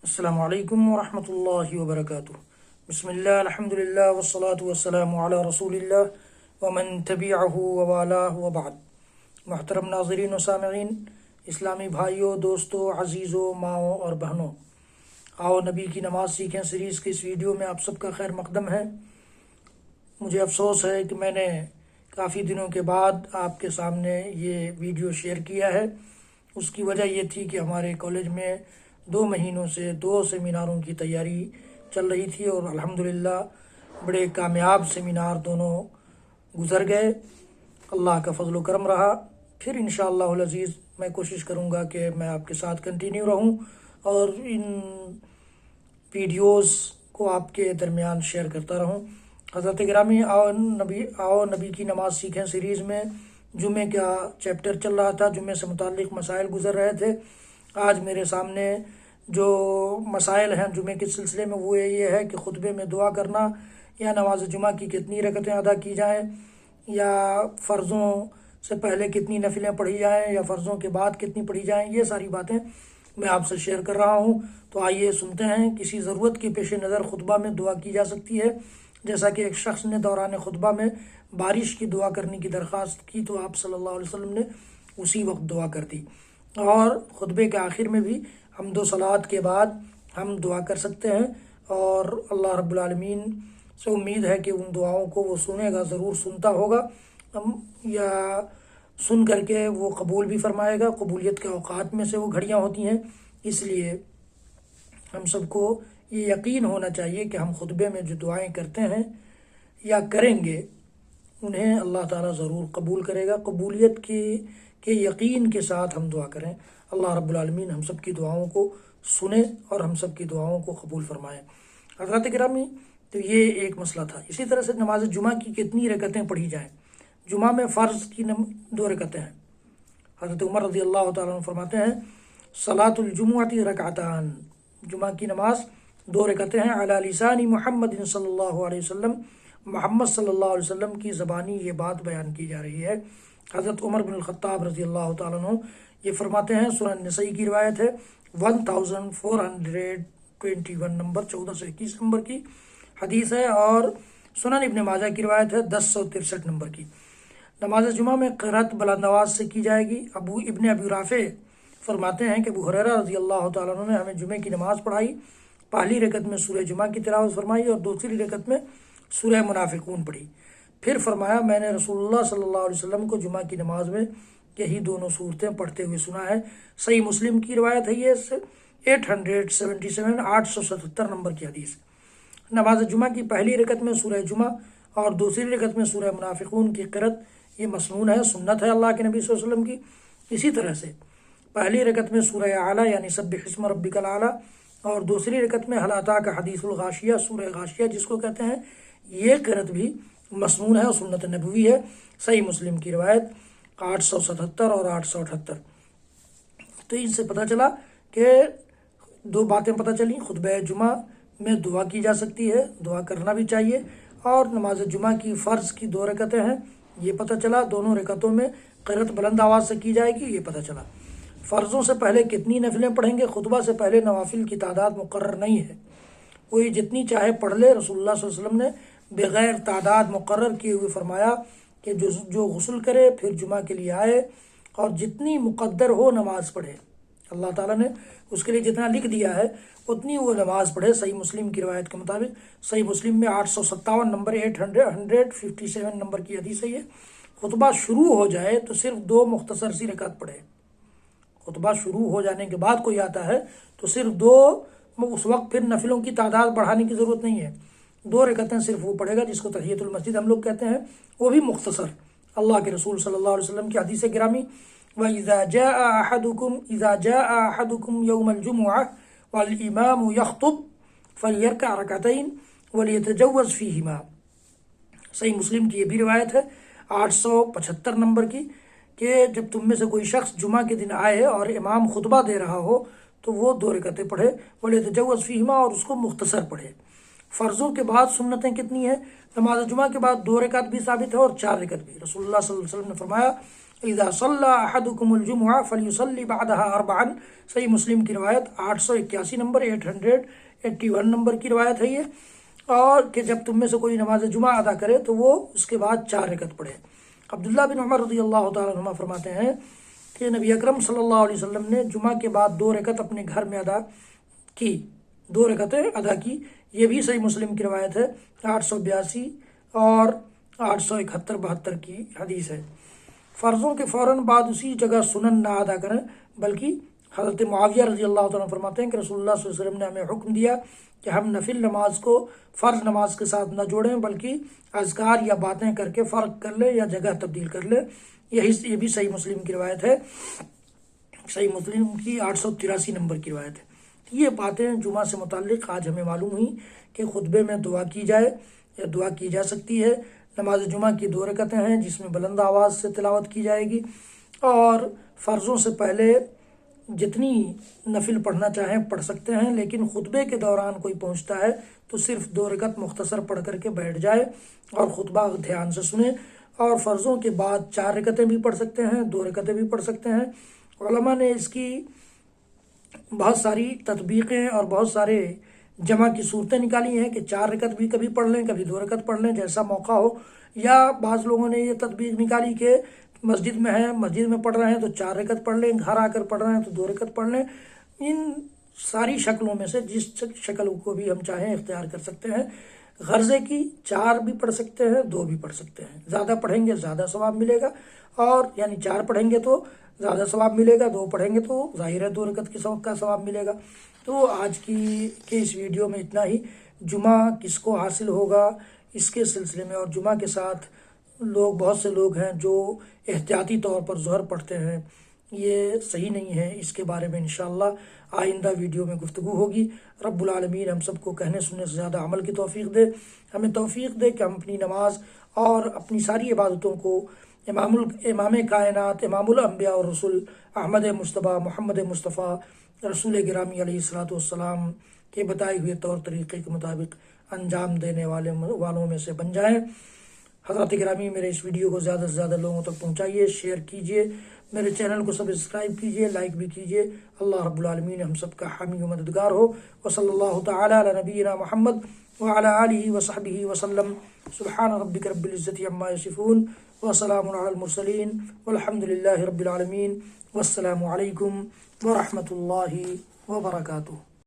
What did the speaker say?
السلام علیکم ورحمۃ اللہ وبرکاتہ۔ بسم اللہ الحمد للہ والصلاة والسلام علی رسول اللہ ومن تبعہ ووالاہ وبعد۔ محترم ناظرین و سامعین، اسلامی بھائیوں، دوستوں، عزیزوں، ماؤں اور بہنوں، آؤ نبی کی نماز سیکھیں سیریز کی اس ویڈیو میں آپ سب کا خیر مقدم ہے۔ مجھے افسوس ہے کہ میں نے کافی دنوں کے بعد آپ کے سامنے یہ ویڈیو شیئر کیا ہے۔ اس کی وجہ یہ تھی کہ ہمارے کالج میں 2 مہینوں سے 2 سیمیناروں کی تیاری چل رہی تھی اور الحمدللہ بڑے کامیاب سیمینار دونوں گزر گئے۔ اللہ کا فضل و کرم رہا۔ پھر انشاءاللہ العزیز میں کوشش کروں گا کہ میں آپ کے ساتھ کنٹینیو رہوں اور ان ویڈیوز کو آپ کے درمیان شیئر کرتا رہوں۔ حضرت گرامی، آؤ نبی کی نماز سیکھیں سیریز میں جمعے کا چیپٹر چل رہا تھا، جمعے سے متعلق مسائل گزر رہے تھے۔ آج میرے سامنے جو مسائل ہیں جمعے کے سلسلے میں وہ یہ ہے کہ خطبے میں دعا کرنا، یا نماز جمعہ کی کتنی رکعتیں ادا کی جائیں، یا فرضوں سے پہلے کتنی نفلیں پڑھی جائیں، یا فرضوں کے بعد کتنی پڑھی جائیں، یہ ساری باتیں میں آپ سے شیئر کر رہا ہوں۔ تو آئیے سنتے ہیں۔ کسی ضرورت کے پیش نظر خطبہ میں دعا کی جا سکتی ہے، جیسا کہ ایک شخص نے دوران خطبہ میں بارش کی دعا کرنے کی درخواست کی تو آپ صلی اللہ علیہ وسلم نے اسی وقت دعا کر دی۔ اور خطبے کے آخر میں بھی حمد و صلوات کے بعد ہم دعا کر سکتے ہیں، اور اللہ رب العالمین سے امید ہے کہ ان دعاؤں کو وہ سنے گا، ضرور سنتا ہوگا، یا سن کر کے وہ قبول بھی فرمائے گا۔ قبولیت کے اوقات میں سے وہ گھڑیاں ہوتی ہیں، اس لیے ہم سب کو یہ یقین ہونا چاہیے کہ ہم خطبے میں جو دعائیں کرتے ہیں یا کریں گے انہیں اللہ تعالیٰ ضرور قبول کرے گا۔ قبولیت کے یقین کے ساتھ ہم دعا کریں۔ اللہ رب العالمین ہم سب کی دعاؤں کو سنے اور ہم سب کی دعاؤں کو قبول فرمائے۔ حضرات گرامی، تو یہ ایک مسئلہ تھا۔ اسی طرح سے نماز جمعہ کی کتنی رکعتیں پڑھی جائیں۔ جمعہ میں فرض کی 2 رکعتیں ہیں۔ حضرت عمر رضی اللہ تعالیٰ عنہ فرماتے ہیں صلاۃ الجمعۃ رکعتان، جمعہ کی نماز 2 رکعتیں ہیں، علی لسان محمد صلی اللہ علیہ وسلم، محمد صلی اللہ علیہ وسلم کی زبانی یہ بات بیان کی جا رہی ہے۔ حضرت عمر بن الخطاب رضی اللہ تعالیٰ عنہ یہ فرماتے ہیں، سنن نسائی کی روایت ہے 1421 نمبر 14 سے 21 نمبر کی حدیث ہے، اور سنن ابن ماجہ کی روایت ہے 1063 نمبر کی۔ نماز جمعہ میں قرأت بلند آواز سے کی جائے گی۔ ابن ابی رافع فرماتے ہیں کہ ابو ہریرہ رضی اللہ تعالیٰ عنہ نے ہمیں جمعے کی نماز پڑھائی، پہلی رکعت میں سورہ جمعہ کی تلاوت فرمائی اور دوسری رکعت میں سورہ منافقون پڑھی۔ پھر فرمایا میں نے رسول اللہ صلی اللہ علیہ وسلم کو جمعہ کی نماز میں یہی دونوں صورتیں پڑھتے ہوئے سنا ہے۔ صحیح مسلم کی روایت ہے، یہ 877 نمبر کی حدیث۔ نماز جمعہ کی پہلی رکعت میں سورہ جمعہ اور دوسری رکعت میں سورہ منافقون کی قرأت یہ مسنون ہے، سنت ہے اللہ کے نبی صلی اللہ علیہ وسلم کی۔ اسی طرح سے پہلی رکعت میں سورہ اعلیٰ یعنی سبح اسم ربک الاعلیٰ، اور دوسری رکعت میں حل اتاک حدیث الغاشیہ، سورہ غاشیہ جس کو کہتے ہیں، یہ قرأت بھی مسنون ہے اور سنت نبوی ہے۔ صحیح مسلم کی روایت 877 اور 878۔ تو ان سے پتہ چلا کہ 2 باتیں پتہ چلیں۔ خطبہ جمعہ میں دعا کی جا سکتی ہے، دعا کرنا بھی چاہیے، اور نماز جمعہ کی فرض کی 2 رکعتیں ہیں، یہ پتہ چلا۔ دونوں رکعتوں میں قرأت بلند آواز سے کی جائے گی، یہ پتہ چلا۔ فرضوں سے پہلے کتنی نفلیں پڑھیں گے؟ خطبہ سے پہلے نوافل کی تعداد مقرر نہیں ہے، کوئی جتنی چاہے پڑھ لے۔ رسول اللہ صلی اللہ علیہ وسلم نے بغیر تعداد مقرر کیے ہوئے فرمایا کہ جو غسل کرے پھر جمعہ کے لیے آئے اور جتنی مقدر ہو نماز پڑھے، اللہ تعالیٰ نے اس کے لیے جتنا لکھ دیا ہے اتنی وہ نماز پڑھے۔ صحیح مسلم کی روایت کے مطابق، صحیح مسلم میں 857 نمبر 857 نمبر کی حدیث ہے۔ یہ خطبہ شروع ہو جائے تو صرف 2 مختصر سی رکعت پڑھے۔ خطبہ شروع ہو جانے کے بعد کوئی آتا ہے تو صرف 2، اس وقت پھر نفلوں کی تعداد بڑھانے کی ضرورت نہیں ہے، 2 رکعتیں صرف وہ پڑھے گا، جس کو تحیۃ المسجد ہم لوگ کہتے ہیں، وہ بھی مختصر۔ اللہ کے رسول صلی اللہ علیہ وسلم کی حدیث گرامی وَإِذَا جَاءَ أَحَدُكُمْ يَوْمَ الْجُمُعَةِ وَالْإِمَامُ يَخْطُبُ فَلْيَرْكَعْ رَكْعَتَيْنِ وَلْيَتَجَوَّزْ فِيهِمَا۔ صحیح مسلم کی یہ بھی روایت ہے 875 نمبر کی، کہ جب تم میں سے کوئی شخص جمعہ کے دن آئے اور امام خطبہ دے رہا ہو تو وہ 2 رکعتیں پڑھے، وَلْيَتَجَوَّزْ فِيهِمَا، اور اس کو مختصر پڑھے۔ فرضوں کے بعد سنتیں کتنی ہیں؟ نماز جمعہ کے بعد 2 رکعت بھی ثابت ہے اور 4 رکعت بھی۔ رسول اللہ صلی اللہ علیہ وسلم نے فرمایا اذا صلی احدکم الجمعہ فلیصلی بعدها اربعا، صحیح مسلم کی روایت 881 نمبر 881 نمبر کی روایت ہے یہ، اور کہ جب تم میں سے کوئی نماز جمعہ ادا کرے تو وہ اس کے بعد 4 رکعت پڑھے۔ عبداللہ بن عمر رضی اللہ تعالیٰ عنہ فرماتے ہیں کہ نبی اکرم صلی اللہ علیہ وسلم نے جمعہ کے بعد 2 رکعت اپنے گھر میں ادا کی، 2 رکعتیں ادا کی۔ یہ بھی صحیح مسلم کی روایت ہے، 882 اور 871 72 کی حدیث ہے۔ فرضوں کے فوراً بعد اسی جگہ سنن نہ ادا کریں، بلکہ حضرت معاویہ رضی اللہ تعالیٰ فرماتے ہیں کہ رسول اللہ صلی اللہ علیہ وسلم نے ہمیں حکم دیا کہ ہم نفل نماز کو فرض نماز کے ساتھ نہ جوڑیں، بلکہ اذکار یا باتیں کر کے فرق کر لیں یا جگہ تبدیل کر لیں۔ یہ بھی صحیح مسلم کی روایت ہے، صحیح مسلم کی 883 نمبر کی روایت ہے۔ یہ باتیں جمعہ سے متعلق آج ہمیں معلوم ہوئی کہ خطبے میں دعا کی جائے یا دعا کی جا سکتی ہے۔ نماز جمعہ کی 2 رکعتیں ہیں جس میں بلند آواز سے تلاوت کی جائے گی، اور فرضوں سے پہلے جتنی نفل پڑھنا چاہیں پڑھ سکتے ہیں، لیکن خطبے کے دوران کوئی پہنچتا ہے تو صرف 2 رکعت مختصر پڑھ کر کے بیٹھ جائے اور خطبہ دھیان سے سنیں، اور فرضوں کے بعد 4 رکعتیں بھی پڑھ سکتے ہیں، 2 رکعتیں بھی پڑھ سکتے ہیں۔ علماء نے اس کی بہت ساری تطبیقیں اور بہت سارے جمع کی صورتیں نکالی ہیں کہ 4 رکعت بھی کبھی پڑھ لیں، کبھی 2 رکعت پڑھ لیں، جیسا موقع ہو۔ یا بعض لوگوں نے یہ تطبیق نکالی کہ مسجد میں ہیں، مسجد میں پڑھ رہے ہیں تو 4 رکعت پڑھ لیں، گھر آ کر پڑھ رہے ہیں تو 2 رکعت پڑھ لیں۔ ان ساری شکلوں میں سے جس شکل کو بھی ہم چاہیں اختیار کر سکتے ہیں۔ غرضے کی 4 بھی پڑھ سکتے ہیں، 2 بھی پڑھ سکتے ہیں۔ زیادہ پڑھیں گے زیادہ ثواب ملے گا، اور یعنی 4 پڑھیں گے تو زیادہ ثواب ملے گا، 2 پڑھیں گے تو ظاہر ہے 2 رکعت کا ثواب ملے گا۔ تو آج کی اس ویڈیو میں اتنا ہی۔ جمعہ کس کو حاصل ہوگا اس کے سلسلے میں، اور جمعہ کے ساتھ بہت سے لوگ ہیں جو احتیاطی طور پر ظہر پڑھتے ہیں، یہ صحیح نہیں ہے۔ اس کے بارے میں انشاءاللہ آئندہ ویڈیو میں گفتگو ہوگی۔ رب العالمین ہم سب کو کہنے سننے سے زیادہ عمل کی توفیق دے، ہمیں توفیق دے کہ ہم اپنی نماز اور اپنی ساری عبادتوں کو امام کائنات، امام الانبیاء اور رسول احمد مصطفیٰ محمد مصطفیٰ رسول گرامی علیہ الصلاۃ والسلام کے بتائے ہوئے طور طریقے کے مطابق انجام دینے والوں میں سے بن جائیں۔ حضرات گرامی، میرے اس ویڈیو کو زیادہ سے زیادہ لوگوں تک پہنچائیے، شیئر کیجیے، میرے چینل کو سبسکرائب کیجیے، لائک بھی کیجیے۔ اللہ رب العالمین ہم سب کا حامی و مددگار ہو۔ وصلی اللہ تعالی علی نبینا محمد وعلی آلہ وصحبہ وسلم۔ سبحان ربک رب العزۃ عما یصفون وسلام علی المرسلین والحمد للہ رب العالمین، والسلام علیکم ورحمۃ اللہ وبرکاتہ۔